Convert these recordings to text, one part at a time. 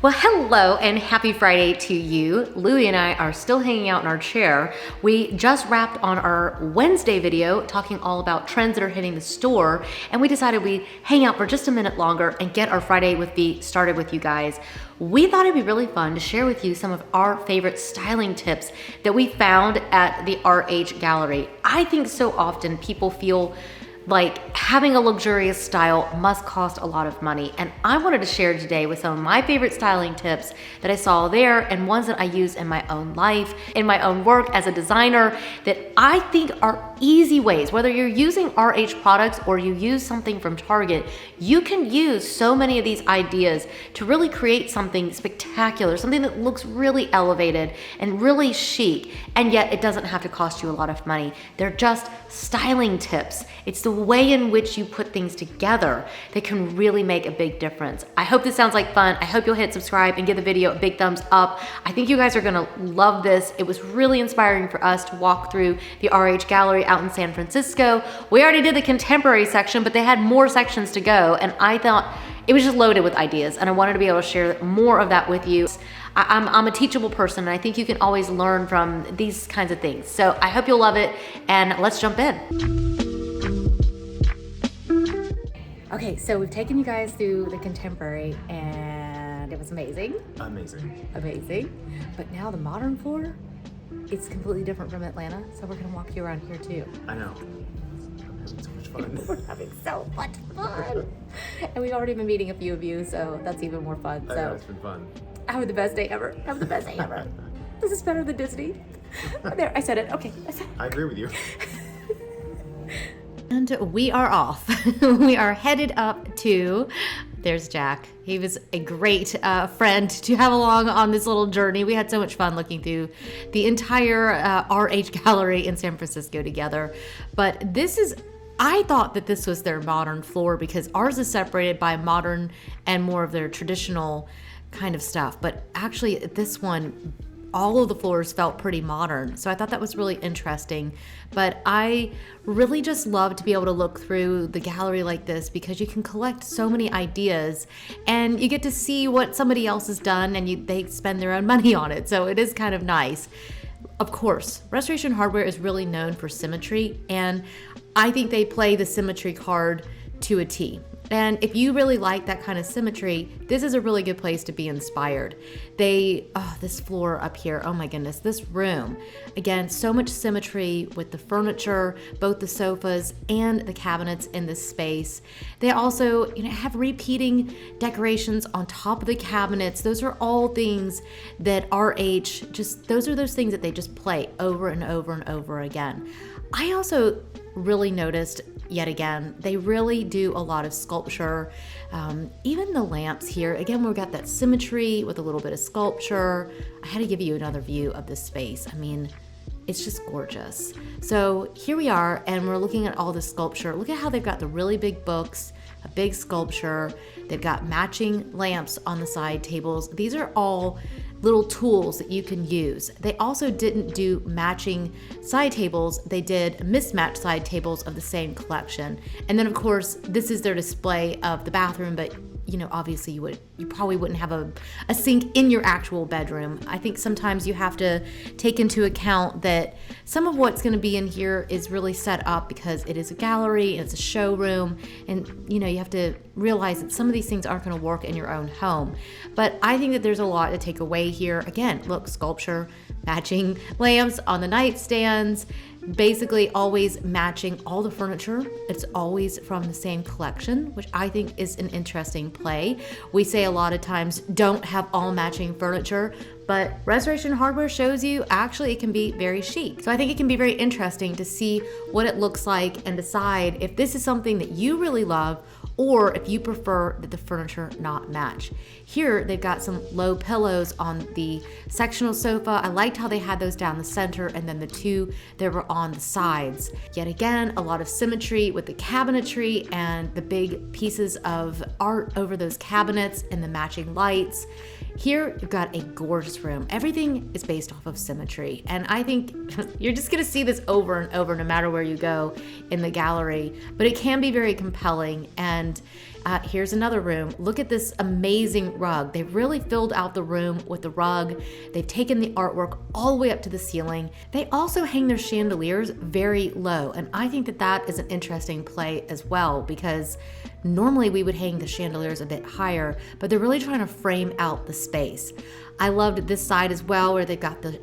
Well, hello and happy Friday to you. Louie and I are still hanging out in our chair. We just wrapped on our Wednesday video talking all about trends that are hitting the store, and we decided we'd hang out for just a minute longer and get our Friday with V started with you guys. We thought it'd be really fun to share with you some of our favorite styling tips that we found at the RH Gallery. I think so often people feel like having a luxurious style must cost a lot of money. And I wanted to share today with some of my favorite styling tips that I saw there and ones that I use in my own life, in my own work as a designer, that I think are easy ways. Whether you're using RH products or you use something from Target, you can use so many of these ideas to really create something spectacular, something that looks really elevated and really chic, and yet it doesn't have to cost you a lot of money. They're just styling tips. It's the way in which you put things together that can really make a big difference. I hope this sounds like fun. I hope you'll hit subscribe and give the video a big thumbs up. I think you guys are gonna love this. It was really inspiring for us to walk through the RH Gallery out in San Francisco. We already did the contemporary section, but they had more sections to go, and I thought it was just loaded with ideas, and I wanted to be able to share more of that with you. I'm a teachable person, and I think you can always learn from these kinds of things. So I hope you'll love it, and let's jump in. Okay, so we've taken you guys through the contemporary, and it was amazing. Amazing. But now the modern floor, it's completely different from Atlanta, so we're gonna walk you around here too. I know. I'm having so much fun. We're having so much fun. And we've already been meeting a few of you, so that's even more fun. I know, it's been fun. Have the best day ever. This is better than Disney. There, I said it. Okay. I agree with you. And we are off. We are headed up to, there's Jack. He was a great friend to have along on this little journey. We had so much fun looking through the entire RH Gallery in San Francisco together. But I thought that this was their modern floor because ours is separated by modern and more of their traditional kind of stuff. But actually this one, all of the floors felt pretty modern. So I thought that was really interesting. But I really just love to be able to look through the gallery like this because you can collect so many ideas and you get to see what somebody else has done and they spend their own money on it. So it is kind of nice. Of course, Restoration Hardware is really known for symmetry, and I think they play the symmetry card to a T. And if you really like that kind of symmetry, this is a really good place to be inspired. This floor up here, oh my goodness, this room. Again, so much symmetry with the furniture, both the sofas and the cabinets in this space. They also, have repeating decorations on top of the cabinets. Those are all things that RH, those are those things that they just play over and over and over again. I also really noticed, yet again, they really do a lot of sculpture. Even the lamps here, again, we've got that symmetry with a little bit of sculpture. I had to give you another view of this space. I mean, it's just gorgeous. So here we are, and we're looking at all the sculpture. Look at how they've got the really big books, a big sculpture. They've got matching lamps on the side tables. These are all little tools that you can use. They also didn't do matching side tables. They did mismatched side tables of the same collection. And then of course, this is their display of the bathroom, but obviously you probably wouldn't have a sink in your actual bedroom. I think sometimes you have to take into account that some of what's going to be in here is really set up because it is a gallery, it's a showroom, and you have to realize that some of these things aren't going to work in your own home. But I think that there's a lot to take away here. Again, look, sculpture, matching lamps on the nightstands, basically always matching all the furniture. It's always from the same collection, which I think is an interesting play. We say a lot of times don't have all matching furniture, but Restoration Hardware shows you actually it can be very chic. So I think it can be very interesting to see what it looks like and decide if this is something that you really love or if you prefer that the furniture not match. Here, they've got some low pillows on the sectional sofa. I liked how they had those down the center and then the two that were on the sides. Yet again, a lot of symmetry with the cabinetry and the big pieces of art over those cabinets and the matching lights. Here, you've got a gorgeous room. Everything is based off of symmetry. And I think you're just gonna see this over and over no matter where you go in the gallery, but it can be very compelling. And Here's another room. Look at this amazing rug. They really filled out the room with the rug. They've taken the artwork all the way up to the ceiling. They also hang their chandeliers very low, and I think that that is an interesting play as well, because normally we would hang the chandeliers a bit higher, but they're really trying to frame out the space. I loved this side as well, where they got the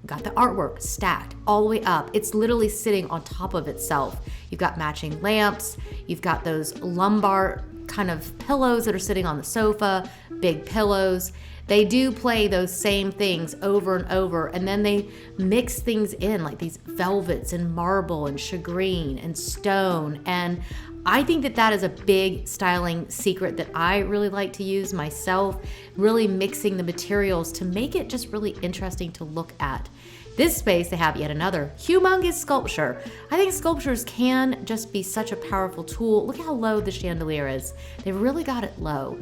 artwork stacked all the way up. It's literally sitting on top of itself. You've got matching lamps. You've got those lumbar kind of pillows that are sitting on the sofa, big pillows. They do play those same things over and over, and then they mix things in like these velvets and marble and shagreen and stone. And I think that that is a big styling secret that I really like to use myself, really mixing the materials to make it just really interesting to look at. This space, they have yet another humongous sculpture. I think sculptures can just be such a powerful tool. Look how low the chandelier is. They really got it low.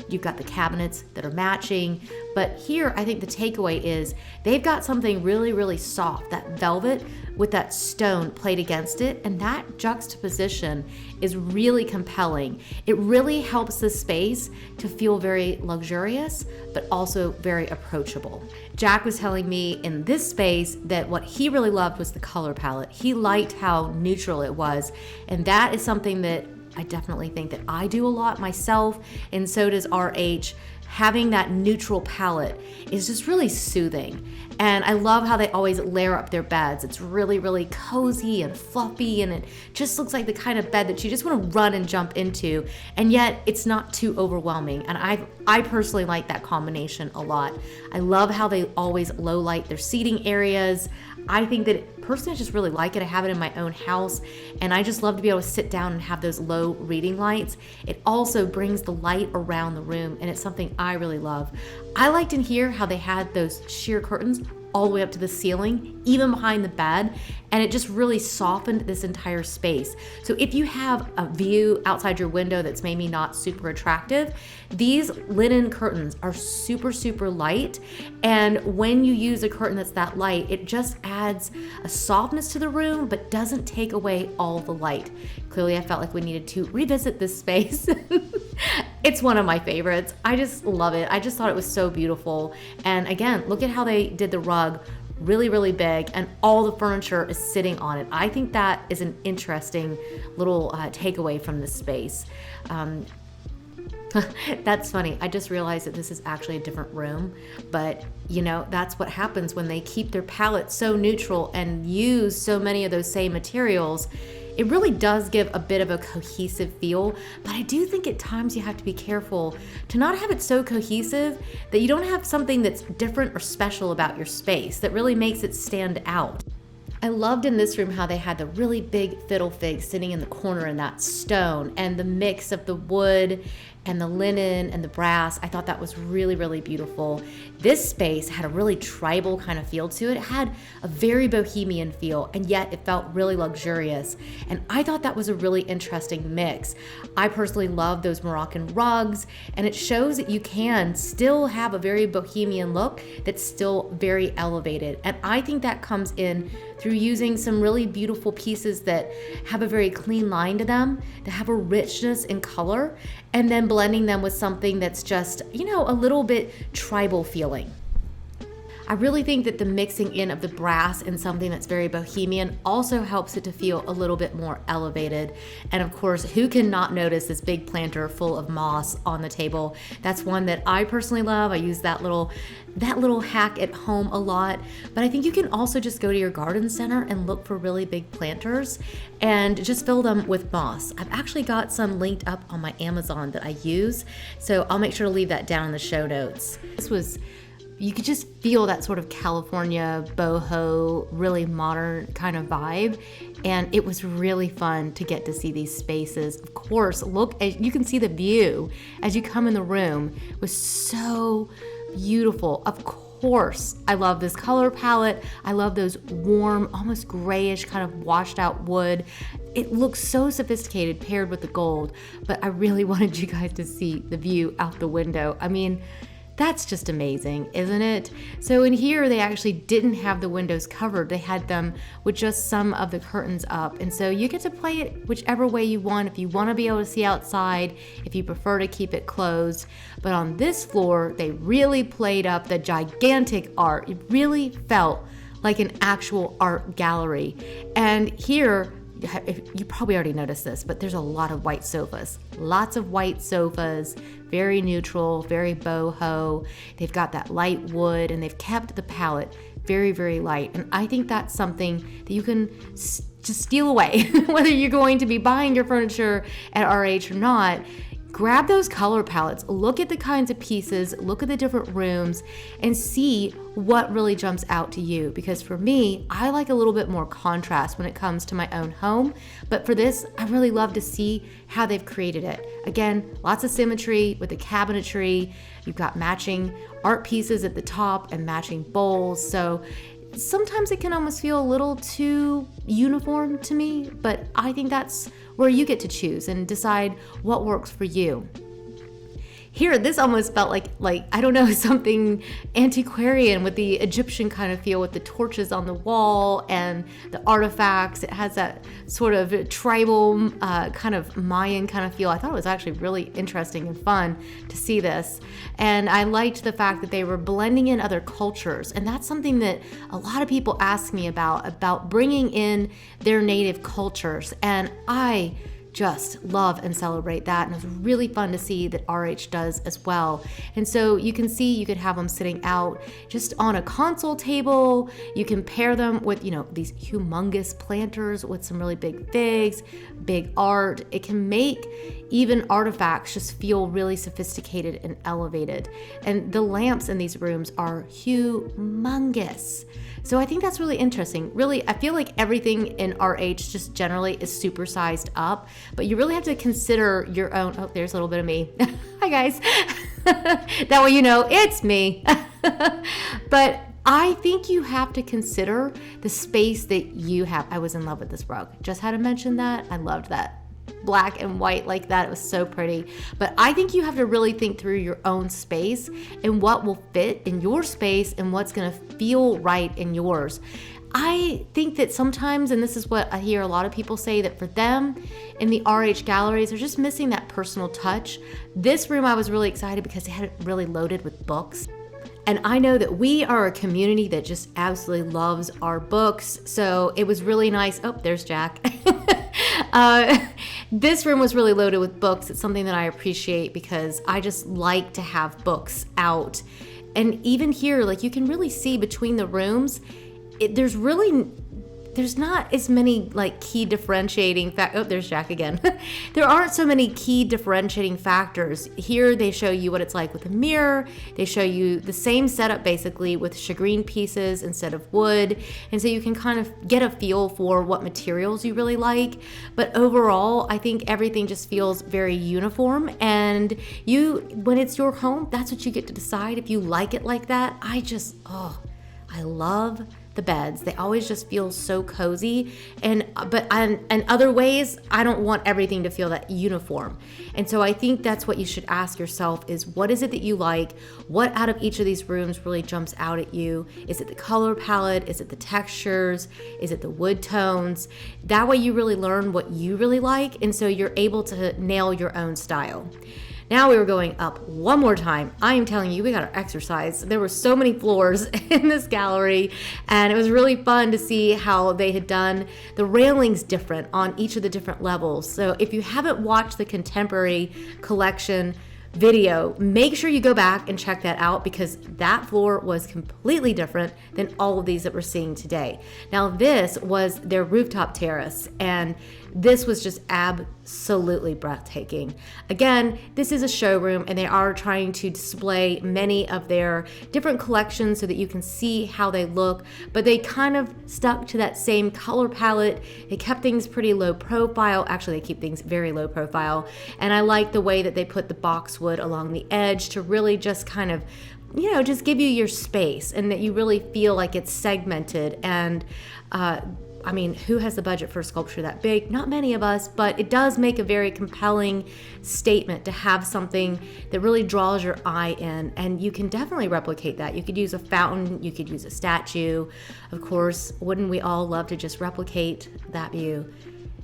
You've got the cabinets that are matching, but here I think the takeaway is they've got something really, really soft, that velvet with that stone played against it, and that juxtaposition is really compelling. It really helps the space to feel very luxurious, but also very approachable. Jack was telling me in this space that what he really loved was the color palette. He liked how neutral it was, and that is something that I definitely think that I do a lot myself, and so does RH. Having that neutral palette is just really soothing. And I love how they always layer up their beds. It's really, really cozy and fluffy, and it just looks like the kind of bed that you just want to run and jump into, and yet it's not too overwhelming. And I personally like that combination a lot. I love how they always low light their seating areas. I think that personally I just really like it. I have it in my own house, and I just love to be able to sit down and have those low reading lights. It also brings the light around the room, and it's something I really love. I liked in here how they had those sheer curtains all the way up to the ceiling, even behind the bed, and it just really softened this entire space. So if you have a view outside your window that's maybe not super attractive, these linen curtains are super, super light, and when you use a curtain that's that light, it just adds a softness to the room, but doesn't take away all the light. Clearly, I felt like we needed to revisit this space. It's one of my favorites. I just love it. I just thought it was so beautiful. And again, look at how they did the rug, really, really big, and all the furniture is sitting on it. I think that is an interesting little takeaway from this space. That's funny. I just realized that this is actually a different room, but you know, that's what happens when they keep their palette so neutral and use so many of those same materials. It really does give a bit of a cohesive feel, but I do think at times you have to be careful to not have it so cohesive that you don't have something that's different or special about your space that really makes it stand out. I loved in this room how they had the really big fiddle fig sitting in the corner in that stone, and the mix of the wood and the linen and the brass. I thought that was really, really beautiful. This space had a really tribal kind of feel to it. It had a very bohemian feel, and yet it felt really luxurious. And I thought that was a really interesting mix. I personally love those Moroccan rugs, and it shows that you can still have a very bohemian look that's still very elevated. And I think that comes in through using some really beautiful pieces that have a very clean line to them, that have a richness in color, and then blending them with something that's just, you know, a little bit tribal feeling. I really think that the mixing in of the brass and something that's very bohemian also helps it to feel a little bit more elevated. And of course, who can not notice this big planter full of moss on the table? That's one that I personally love. I use that little hack at home a lot, but I think you can also just go to your garden center and look for really big planters and just fill them with moss. I've actually got some linked up on my Amazon that I use, so I'll make sure to leave that down in the show notes. You could just feel that sort of California boho, really modern kind of vibe. And it was really fun to get to see these spaces. Of course, you can see the view as you come in the room. It was so beautiful. Of course, I love this color palette. I love those warm, almost grayish kind of washed out wood. It looks so sophisticated paired with the gold, but I really wanted you guys to see the view out the window. I mean, That's just amazing, isn't it? So in here, they actually didn't have the windows covered. They had them with just some of the curtains up. And so you get to play it whichever way you want. If you want to be able to see outside, if you prefer to keep it closed. But on this floor, they really played up the gigantic art. It really felt like an actual art gallery. And here, you probably already noticed this, but there's a lot of white sofas. Lots of white sofas, very neutral, very boho. They've got that light wood, and they've kept the palette very, very light. And I think that's something that you can just steal away, whether you're going to be buying your furniture at RH or not. Grab those color palettes, look at the kinds of pieces, look at the different rooms, and see what really jumps out to you. Because for me, I like a little bit more contrast when it comes to my own home. But for this, I really love to see how they've created it. Again, lots of symmetry with the cabinetry. You've got matching art pieces at the top and matching bowls. So sometimes it can almost feel a little too uniform to me, but I think that's where you get to choose and decide what works for you. Here, this almost felt like I don't know, something antiquarian with the Egyptian kind of feel, with the torches on the wall and the artifacts. It has that sort of tribal kind of Mayan kind of feel. I thought it was actually really interesting and fun to see this. And I liked the fact that they were blending in other cultures. And that's something that a lot of people ask me about bringing in their native cultures. And I just love and celebrate that, and it was really fun to see that RH does as well. And so you can see you could have them sitting out just on a console table. You can pair them with, these humongous planters with some really big figs, big art. It can make even artifacts just feel really sophisticated and elevated. And the lamps in these rooms are humongous. So I think that's really interesting. Really, I feel like everything in RH just generally is supersized up, but you really have to consider your own. Oh, there's a little bit of me. Hi guys. That way you know it's me. But I think you have to consider the space that you have. I was in love with this rug. Just had to mention that. I loved that. Black and white like that. It was so pretty. But I think you have to really think through your own space and what will fit in your space and what's going to feel right in yours. I think that sometimes, and this is what I hear a lot of people say, that for them in the RH galleries, they're just missing that personal touch. This room, I was really excited because they had it really loaded with books. And I know that we are a community that just absolutely loves our books. So it was really nice. Oh, there's Jack. This room was really loaded with books. It's something that I appreciate because I just like to have books out. And even here, you can really see between the rooms, there's not as many key differentiating oh, there's Jack again. There aren't so many key differentiating factors. Here they show you what it's like with a mirror. They show you the same setup basically with shagreen pieces instead of wood. And so you can kind of get a feel for what materials you really like. But overall, I think everything just feels very uniform. And when it's your home, that's what you get to decide if you like it like that. I love the beds. They always just feel so cozy. But in other ways, I don't want everything to feel that uniform. And so I think that's what you should ask yourself is, what is it that you like? What out of each of these rooms really jumps out at you? Is it the color palette? Is it the textures? Is it the wood tones? That way you really learn what you really like. And so you're able to nail your own style. Now we were going up one more time. I am telling you, we got our exercise. There were so many floors in this gallery, and it was really fun to see how they had done the railings different on each of the different levels. So if you haven't watched the contemporary collection video, make sure you go back and check that out because that floor was completely different than all of these that we're seeing today. Now this was their rooftop terrace, and this was just absolutely breathtaking. Again, this is a showroom and they are trying to display many of their different collections so that you can see how they look, but they kind of stuck to that same color palette. They kept things pretty low profile. Actually, they keep things very low profile. And I like the way that they put the boxwood along the edge to really just kind of, just give you your space and that you really feel like it's segmented. And I mean, who has the budget for a sculpture that big? Not many of us, but it does make a very compelling statement to have something that really draws your eye in, and you can definitely replicate that. You could use a fountain, you could use a statue. Of course, wouldn't we all love to just replicate that view?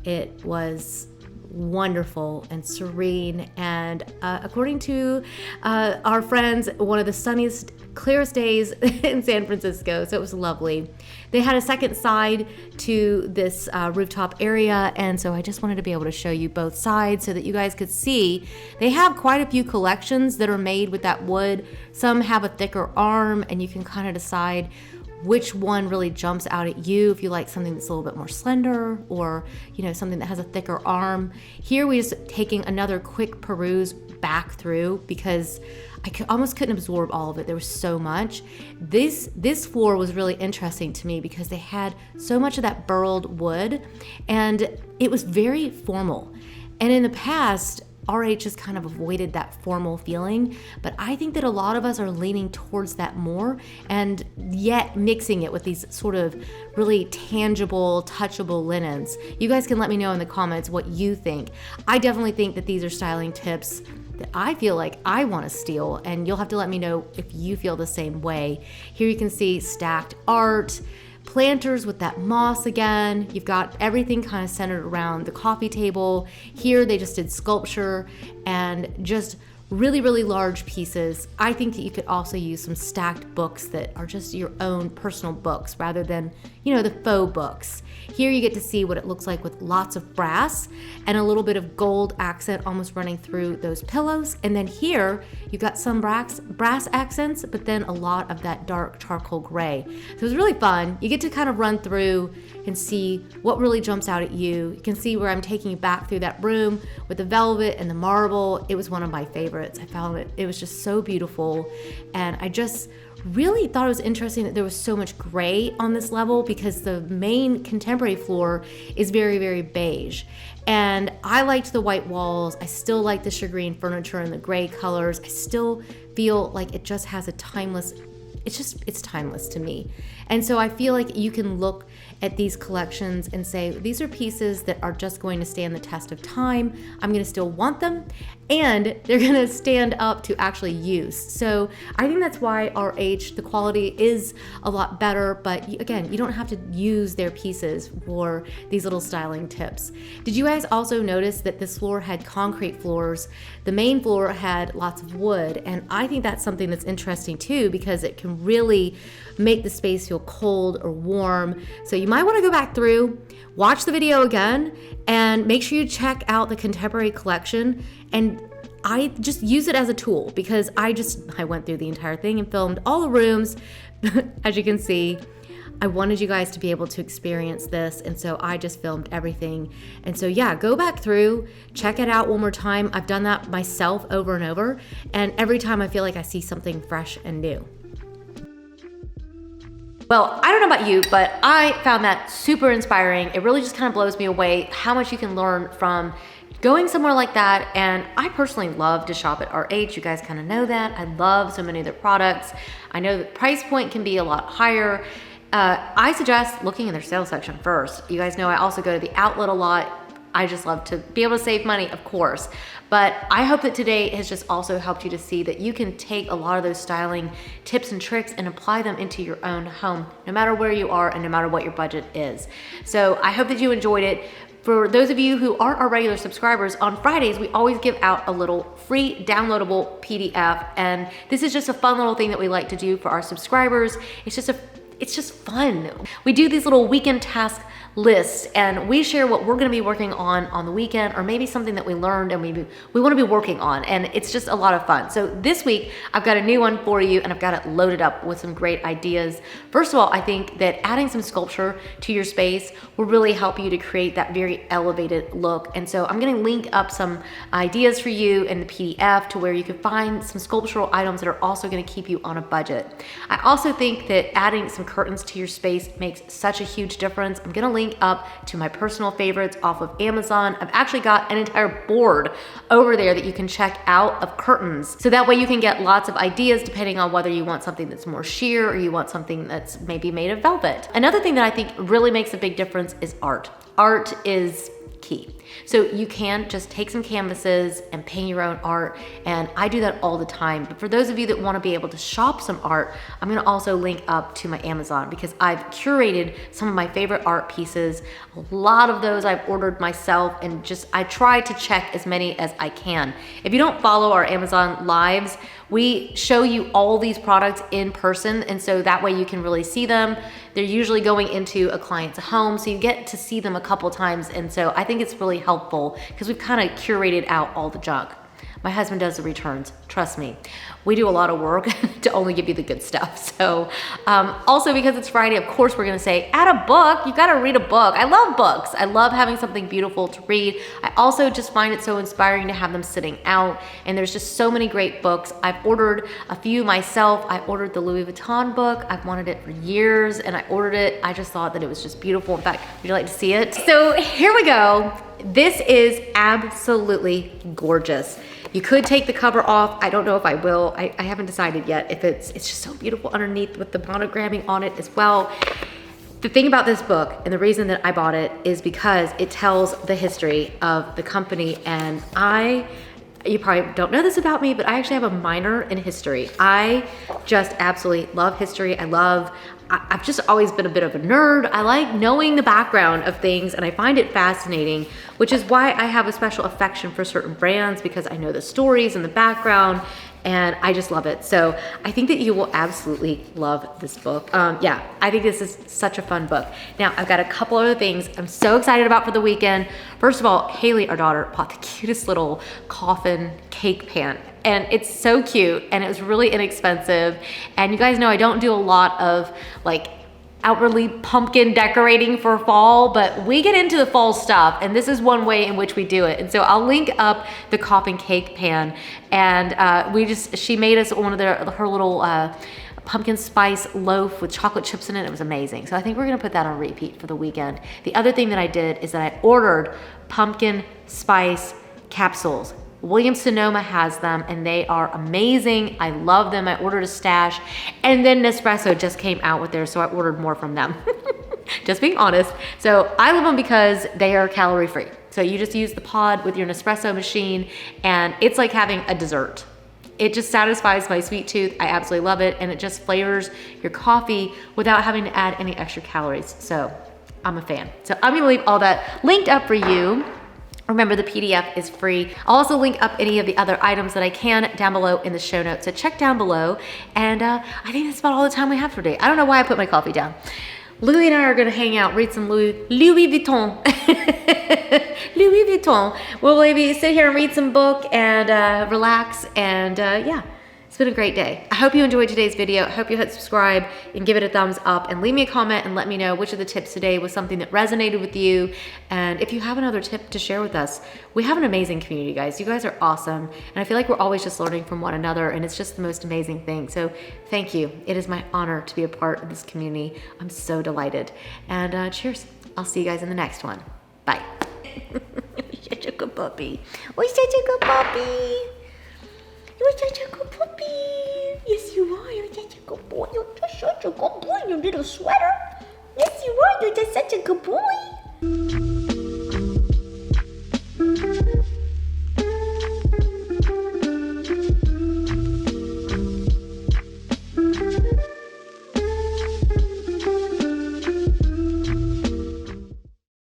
It was wonderful and serene, and according to our friends, one of the sunniest, clearest days in San Francisco, so it was lovely. They had a second side to this rooftop area, and so I just wanted to be able to show you both sides so that you guys could see. They have quite a few collections that are made with that wood. Some have a thicker arm, and you can kind of decide which one really jumps out at you, if you like something that's a little bit more slender, or something that has a thicker arm. Here we just taking another quick peruse back through because I almost couldn't absorb all of it. There was so much. This floor was really interesting to me because they had so much of that burled wood, and it was very formal. And in the past, RH has kind of avoided that formal feeling, but I think that a lot of us are leaning towards that more, and yet mixing it with these sort of really tangible, touchable linens. You guys can let me know in the comments what you think. I definitely think that these are styling tips that I feel like I want to steal, and you'll have to let me know if you feel the same way. Here you can see stacked art, planters with that moss again. You've got everything kind of centered around the coffee table. Here they just did sculpture and just really, really large pieces. I think that you could also use some stacked books that are just your own personal books rather than, the faux books. Here you get to see what it looks like with lots of brass and a little bit of gold accent almost running through those pillows. And then here you've got some brass accents, but then a lot of that dark charcoal gray. So it was really fun. You get to kind of run through and see what really jumps out at you. You can see where I'm taking you back through that room with the velvet and the marble. It was one of my favorites. I found it was just so beautiful. And I just really thought it was interesting that there was so much gray on this level because the main contemporary floor is very, very beige. And I liked the white walls. I still like the shagreen furniture and the gray colors. I still feel like it just has a timeless, it's timeless to me. And so I feel like you can look at these collections and say, these are pieces that are just going to stand the test of time. I'm going to still want them, and they're going to stand up to actually use. So I think that's why RH, the quality is a lot better, but again, you don't have to use their pieces for these little styling tips. Did you guys also notice that this floor had concrete floors? The main floor had lots of wood, and I think that's something that's interesting too because it can really make the space feel cold or warm. So you might want to go back through, watch the video again, and make sure you check out the contemporary collection. And I just use it as a tool because I went through the entire thing and filmed all the rooms. As you can see, I wanted you guys to be able to experience this, and so I just filmed everything. And so yeah, go back through, check it out one more time. I've done that myself over and over, and every time I feel like I see something fresh and new. Well, I don't know about you, but I found that super inspiring. It really just kind of blows me away how much you can learn from going somewhere like that. And I personally love to shop at RH. You guys kind of know that. I love so many of their products. I know the price point can be a lot higher. I suggest looking in their sales section first. You guys know I also go to the outlet a lot. I just love to be able to save money, of course. But I hope that today has just also helped you to see that you can take a lot of those styling tips and tricks and apply them into your own home, no matter where you are and no matter what your budget is. So I hope that you enjoyed it. For those of you who aren't our regular subscribers, on Fridays, we always give out a little free downloadable PDF. And this is just a fun little thing that we like to do for our subscribers. It's just fun. We do these little weekend task lists, and we share what we're going to be working on the weekend, or maybe something that we learned and we want to be working on, and it's just a lot of fun. So this week I've got a new one for you, and I've got it loaded up with some great ideas. First of all, I think that adding some sculpture to your space will really help you to create that very elevated look. And so I'm going to link up some ideas for you in the PDF to where you can find some sculptural items that are also going to keep you on a budget. I also think that adding some curtains to your space makes such a huge difference. I'm gonna link up to my personal favorites off of Amazon. I've actually got an entire board over there that you can check out of curtains. So that way you can get lots of ideas depending on whether you want something that's more sheer or you want something that's maybe made of velvet. Another thing that I think really makes a big difference is art. Art is key. So you can just take some canvases and paint your own art, and I do that all the time. But for those of you that want to be able to shop some art, I'm going to also link up to my Amazon because I've curated some of my favorite art pieces. A lot of those I've ordered myself, and just I try to check as many as I can. If you don't follow our Amazon lives, we show you all these products in person, and so that way you can really see them. They're usually going into a client's home, so you get to see them a couple times, and so I think it's really helpful because we've kind of curated out all the junk. My husband does the returns, trust me. We do a lot of work to only give you the good stuff. So also because it's Friday, of course we're gonna say, add a book, you gotta read a book. I love books. I love having something beautiful to read. I also just find it so inspiring to have them sitting out, and there's just so many great books. I've ordered a few myself. I ordered the Louis Vuitton book. I've wanted it for years, and I ordered it. I just thought that it was just beautiful. In fact, would you like to see it? So here we go. This is absolutely gorgeous. You could take the cover off. I don't know if I will. I haven't decided yet if it's just so beautiful underneath with the monogramming on it as well. The thing about this book, and the reason that I bought it, is because it tells the history of the company, and you probably don't know this about me, but I actually have a minor in history. I just absolutely love history. I've just always been a bit of a nerd. I like knowing the background of things, and I find it fascinating, which is why I have a special affection for certain brands, because I know the stories and the background, and I just love it. So I think that you will absolutely love this book. Yeah, I think this is such a fun book. Now, I've got a couple other things I'm so excited about for the weekend. First of all, Haley, our daughter, bought the cutest little coffin cake pan. And it's so cute, and it was really inexpensive. And you guys know I don't do a lot of like outwardly pumpkin decorating for fall, but we get into the fall stuff, and this is one way in which we do it. And so I'll link up the coffin cake pan, and she made us one of her little pumpkin spice loaf with chocolate chips in it. It was amazing. So I think we're gonna put that on repeat for the weekend. The other thing that I did is that I ordered pumpkin spice capsules. Williams-Sonoma has them, and they are amazing. I love them. I ordered a stash, and then Nespresso just came out with theirs, so I ordered more from them. Just being honest. So I love them because they are calorie free. So you just use the pod with your Nespresso machine, and it's like having a dessert. It just satisfies my sweet tooth. I absolutely love it, and it just flavors your coffee without having to add any extra calories. So I'm a fan. So I'm gonna leave all that linked up for you. Remember, the PDF is free. I'll also link up any of the other items that I can down below in the show notes. So check down below. And I think that's about all the time we have for today. I don't know why I put my coffee down. Louis and I are gonna hang out, read some Louis Vuitton. Louis Vuitton. We'll maybe sit here and read some book and relax, and yeah. It's been a great day. I hope you enjoyed today's video. I hope you hit subscribe and give it a thumbs up, and leave me a comment and let me know which of the tips today was something that resonated with you. And if you have another tip to share with us, we have an amazing community, guys. You guys are awesome. And I feel like we're always just learning from one another, and it's just the most amazing thing. So thank you. It is my honor to be a part of this community. I'm so delighted. And cheers. I'll see you guys in the next one. Bye. You're such a good puppy. You're such a good puppy. You're such a good puppy. Yes, you are. You're such a good boy. You're just such a good boy, you little sweater. Yes, you are. You're just such a good boy.